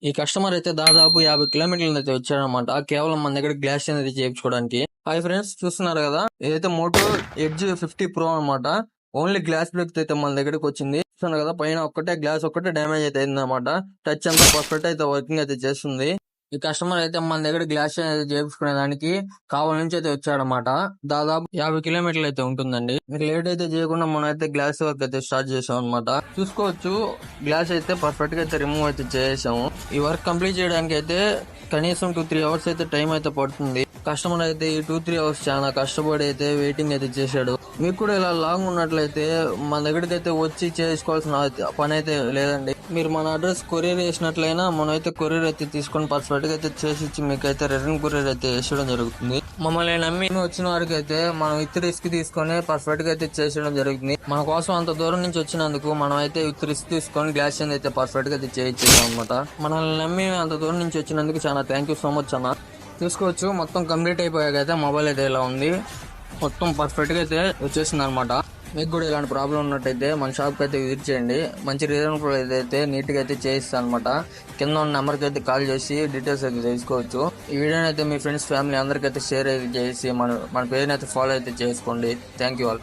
ఈ కస్టమర్ అయితే దాదాపు 50 కిలోమీటర్ల అయితే వచ్చాడనమాట. కేవలం మన దగ్గర గ్లాస్ అనేది చేయించుకోవడానికి. హాయ్ ఫ్రెండ్స్, చూస్తున్నారు కదా, ఇదైతే మోటో ఎడ్జ్ 50 ప్రో అనమాట. ఓన్లీ గ్లాస్ బ్రేక్ అయితే మన దగ్గరకు వచ్చింది. చూస్తున్నారు కదా, పైన ఒక్కటే గ్లాస్ ఒక్కటే డ్యామేజ్ అయితే అయింది అనమాట. టచ్ అంతా పర్ఫెక్ట్ అయితే వర్కింగ్ అయితే చేస్తుంది. ఈ కస్టమర్ అయితే మన దగ్గర గ్లాస్ అనేది చేయించుకునే దానికి కావాల నుంచి అయితే వచ్చాడనమాట. దాదాపు 50 కిలోమీటర్లు అయితే ఉంటుందండి. మీరు లేట్ అయితే చేయకుండా మనం అయితే గ్లాస్ వర్క్ అయితే స్టార్ట్ చేసాం అనమాట. చూసుకోవచ్చు, గ్లాస్ అయితే పర్ఫెక్ట్ గా అయితే రిమూవ్ అయితే చేసాము. ఈ వర్క్ కంప్లీట్ చేయడానికి అయితే కనీసం 2-3 అవర్స్ అయితే టైం అయితే పడుతుంది. కస్టమర్ అయితే ఈ 2-3 అవర్స్ చాలా కష్టపడి అయితే వెయిటింగ్ అయితే చేశాడు. మీకు కూడా ఇలా లాంగ్ ఉన్నట్లయితే మన దగ్గరికి అయితే వచ్చి చేసుకోవాల్సిన పని అయితే లేదండి. మీరు మన అడ్రస్ కొరియర్ చేసినట్లయినా మనం అయితే కొరియర్ అయితే తీసుకొని పర్ఫెక్ట్ గా అయితే చేసి ఇచ్చి మీకు అయితే రిటర్న్ కొరియర్ అయితే వేసడం జరుగుతుంది. మమ్మల్ని నమ్మి వచ్చిన వారికి అయితే మనం విత్ రిస్క్ తీసుకొని పర్ఫెక్ట్ గా అయితే చేసేయడం జరుగుతుంది. మన కోసం అంత దూరం నుంచి వచ్చినందుకు మనం అయితే విత్ రిస్క్ తీసుకొని గ్లాస్ అయితే పర్ఫెక్ట్ గా అయితే చేయించాం అనమాట. మనల్ని నమ్మి అంత దూరం నుంచి వచ్చినందుకు చాలా థ్యాంక్ యూ సో మచ్ అన్న. చూసుకోవచ్చు, మొత్తం కంప్లీట్ అయిపోయాక అయితే మొబైల్ అయితే ఇలా ఉంది. మొత్తం పర్ఫెక్ట్ గా అయితే వచ్చేసింది అనమాట. మీకు కూడా ఇలాంటి ప్రాబ్లం ఉన్నట్టయితే మన షాప్కి అయితే విజిట్ చేయండి. మంచి రీజనబుల్ అయితే నీట్ గా అయితే చేయిస్తాను అనమాట. కింద ఉన్న నెంబర్కి అయితే కాల్ చేసి డీటెయిల్స్ అయితే తెలుసుకోవచ్చు. ఈ వీడియోని అయితే మీ ఫ్రెండ్స్ ఫ్యామిలీ అందరికైతే షేర్ అయితే చేసి మన పేరుని అయితే ఫాలో అయితే చేసుకోండి. Thank you all.